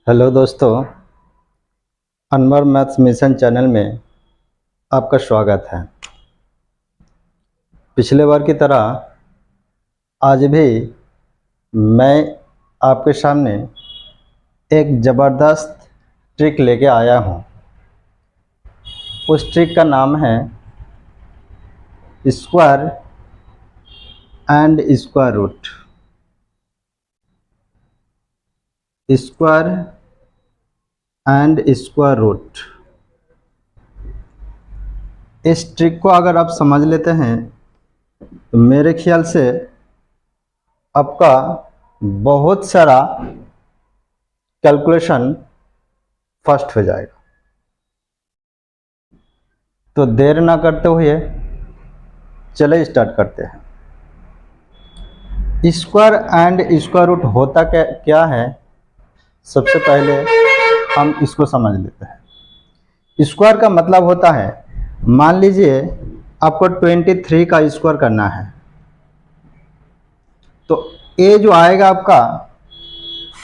Hello दोस्तों, Anwar maths mission channel में आपका स्वागत है। पिछले बार की तरह आज भी मैं आपके सामने एक ज़बरदस्त ट्रिक लेके आया हूँ। उस ट्रिक का नाम है square and square root. Square and square root, इस ट्रिक को अगर आप समझ लेते हैं तो मेरे ख्याल से आपका बहुत सारा कैलकुलेशन फास्ट हो जाएगा। तो देर ना करते हुए चले स्टार्ट करते हैं। स्क्वायर एंड स्क्वायर रूट होता क्या है, सबसे पहले हम इसको समझ लेते हैं। स्क्वायर का मतलब होता है, मान लीजिए आपको 23 का स्क्वायर करना है, तो ये जो आएगा आपका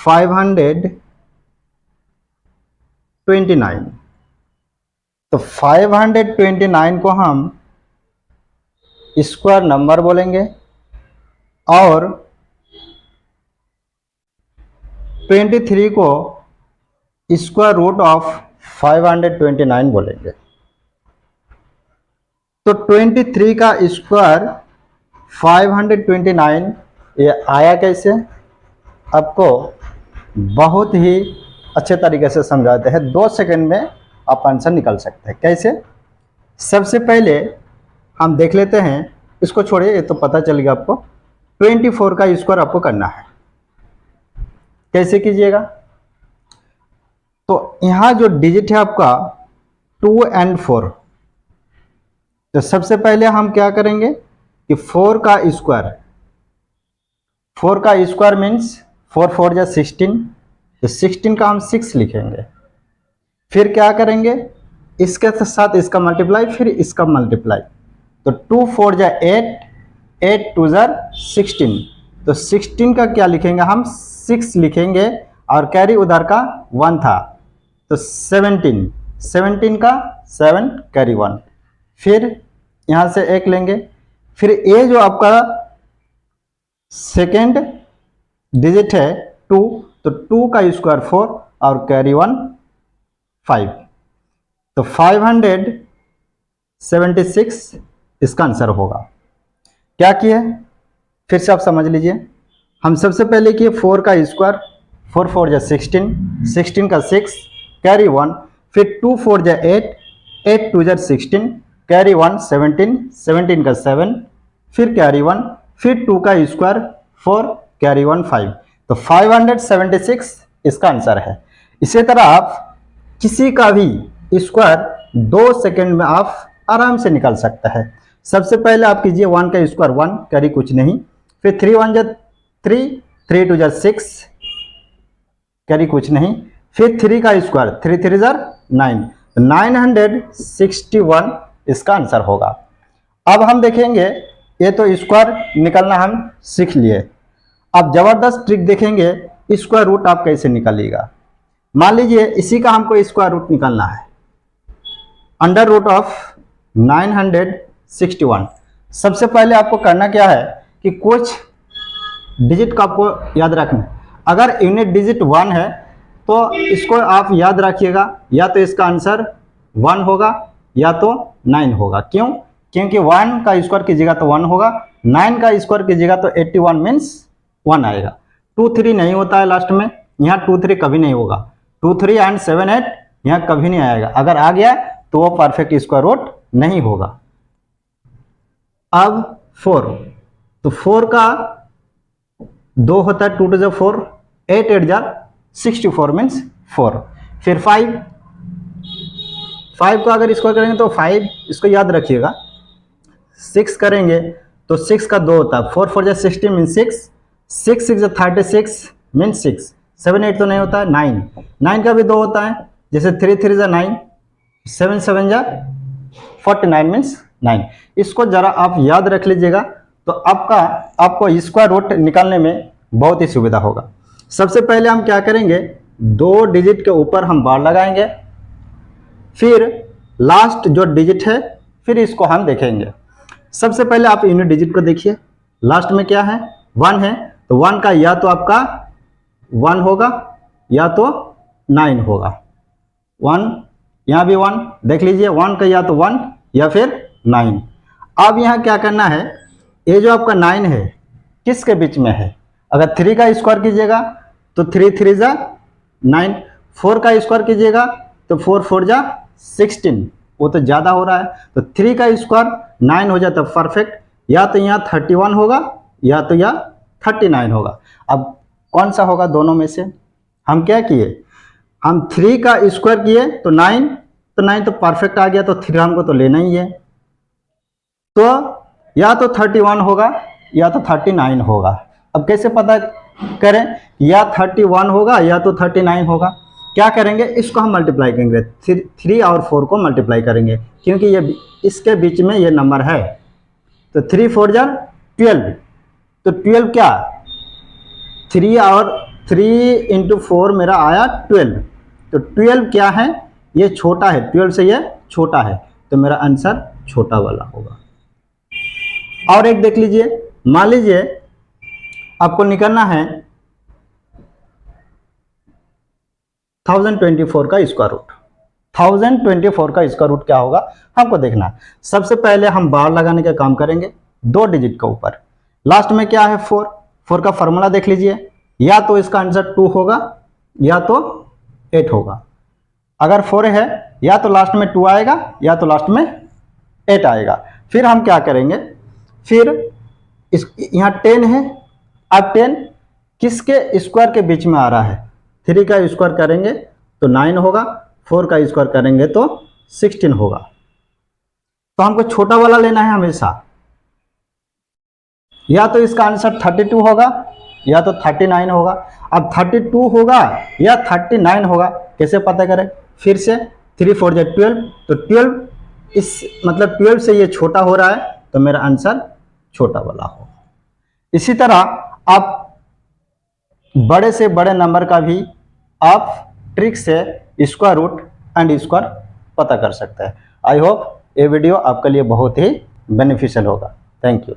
529। तो 529 को हम स्क्वायर नंबर बोलेंगे और 23 को स्क्वायर रूट ऑफ 529 बोलेंगे। तो 23 का स्क्वायर 529 ये आया कैसे, आपको बहुत ही अच्छे तरीके से समझाते हैं। 2 सेकंड में आप आंसर निकाल सकते हैं। कैसे? सबसे पहले हम देख लेते हैं, इसको छोड़िए, ये तो पता चलेगा आपको। 24 का स्क्वायर आपको करना है, कैसे कीजिएगा? तो यहाँ जो डिजिट है आपका 2 और 4, तो सबसे पहले हम क्या करेंगे कि 4 का स्क्वायर मीन्स 4 4 जा 16, तो 16 का हम 6 लिखेंगे। फिर क्या करेंगे, इसके साथ इसका मल्टीप्लाई, फिर इसका मल्टीप्लाई। तो 2 4 जा 8, 8 2 जा 16, तो 16 का क्या लिखेंगे हम, 6 लिखेंगे और कैरी उधर का 1 था, तो 17, 17 का 7 कैरी 1। फिर यहाँ से 1 लेंगे। फिर ये जो आपका सेकेंड डिजिट है 2, तो 2 का स्क्वायर 4 और कैरी 1 5, तो 576 इसका आंसर होगा। क्या किया, फिर से आप समझ लीजिए। हम सबसे पहले किए 4 का स्क्वायर, 4 4 जा 16, 16 का 6 कैरी 1, फिर 2 4 जा 8, 8 2 जा 16 कैरी 1 17, 17 का 7, फिर कैरी 1, फिर 2 का स्क्वायर 4 कैरी 1 5, तो 576 इसका आंसर है। इसी तरह आप किसी का भी स्क्वायर 2 सेकंड में आप आराम से निकाल सकते हैं। सबसे पहले आप कीजिए 1 का स्क्वायर 1 कैरी कुछ नहीं, फिर 3 1 जा 3, 3 2 जा 6 कैरी कुछ नहीं, फिर 3 का स्क्वायर 3 3 जा 9, 961 इसका आंसर होगा। अब हम देखेंगे, ये तो स्क्वायर निकालना हम सीख लिए। अब जबरदस्त ट्रिक देखेंगे, स्क्वायर रूट आप कैसे निकालिएगा। मान लीजिए इसी का हमको स्क्वायर रूट निकालना है, अंडर रूट ऑफ 961। सबसे पहले आपको करना क्या है कि कुछ डिजिट का आपको याद रखना है। अगर यूनिट डिजिट 1 है तो इसको आप याद रखिएगा, या तो इसका आंसर 1 होगा या तो 9 होगा। क्यों? क्योंकि 1 का स्क्वायर कीजिएगा तो 1 होगा, 9 का स्क्वायर कीजिएगा तो 81 मीन्स 1 आएगा। 2 3 नहीं होता है लास्ट में, यहाँ 2 3 कभी नहीं होगा। 2 3 एंड 7 8 यहाँ कभी नहीं आएगा। अगर आ गया तो वो परफेक्ट स्क्वायर रूट नहीं होगा। अब 4, तो 4 का 2 होता है, 2 2 जा 4, 8 8 जा 64 मीन्स 4। फिर 5 को अगर स्क्वायर करेंगे तो 5, इसको याद रखिएगा। 6 करेंगे तो 6 का 2 होता है, 4 4 जा 16 मीन्स 6, 6 6 जा 36 मीन्स 6, 7 8 तो नहीं होता है, 9 9 का भी 2 होता है, जैसे 3 3 जा 9, 7 7 जा 49 मीन्स 9। इसको जरा आप याद रख लीजिएगा, तो आपको स्क्वायर रूट निकालने में बहुत ही सुविधा होगा। सबसे पहले हम क्या करेंगे, 2 डिजिट के ऊपर हम बार लगाएंगे, फिर लास्ट जो डिजिट है फिर इसको हम देखेंगे। सबसे पहले आप यूनिट डिजिट को देखिए, लास्ट में क्या है 1 है, तो 1 का या तो आपका 1 होगा या तो 9 होगा। 1 यहाँ भी 1 देख लीजिए, 1 का या तो 1 या फिर 9। अब यहाँ क्या करना है, ये जो आपका 9 है किसके बीच में है, अगर 3 का स्क्वायर कीजिएगा तो 3 3 जा 9, 4 का स्क्वायर कीजिएगा तो 4 4 जा 16, वो तो ज़्यादा हो रहा है, तो 3 का स्क्वायर 9 हो जाता है परफेक्ट, या तो यहाँ 31 होगा या तो यहाँ 39 होगा। अब कौन सा होगा दोनों में से, हम क्या किए, हम 3 का स्क्वायर किए तो 9 तो परफेक्ट आ गया, तो 3 हमको तो लेना ही है, तो या तो 31 होगा या तो 39 होगा। अब कैसे पता करें, या 31 होगा या तो 39 होगा, क्या करेंगे, इसको हम मल्टीप्लाई करेंगे, 3 और 4 को मल्टीप्लाई करेंगे, क्योंकि ये इसके बीच में ये नंबर है, तो 3 4 जा 12, तो 12 क्या 3 और 3 इंटू 4 मेरा आया 12, तो 12 क्या है, ये छोटा है, 12 से ये छोटा है, तो मेरा आंसर छोटा वाला होगा। और एक देख लीजिए, मान लीजिए आपको निकालना है 1024 का स्क्वायर रूट। 1024 का स्क्वायर रूट क्या होगा हमको देखना। सबसे पहले हम बार लगाने का काम करेंगे 2 डिजिट के ऊपर, लास्ट में क्या है 4 का फॉर्मूला देख लीजिए, या तो इसका आंसर 2 होगा या तो 8 होगा। अगर 4 है या तो लास्ट में 2 आएगा या तो लास्ट में 8 आएगा। फिर हम क्या करेंगे, फिर इस यहाँ 10 है, अब 10 किसके स्क्वायर के बीच में आ रहा है, 3 का स्क्वायर करेंगे तो 9 होगा, 4 का स्क्वायर करेंगे तो 16 होगा, तो हमको छोटा वाला लेना है हमेशा, या तो इसका आंसर 32 होगा या तो 39 होगा। अब 32 होगा या 39 होगा कैसे पता करें, फिर से 3 4 जा 12, तो 12 इस मतलब 12 से ये छोटा हो रहा है, तो मेरा आंसर छोटा वाला होगा। इसी तरह आप बड़े से बड़े नंबर का भी आप ट्रिक से स्क्वायर रूट एंड स्क्वायर पता कर सकते हैं। आई होप ये वीडियो आपके लिए बहुत ही बेनिफिशियल होगा। Thank you.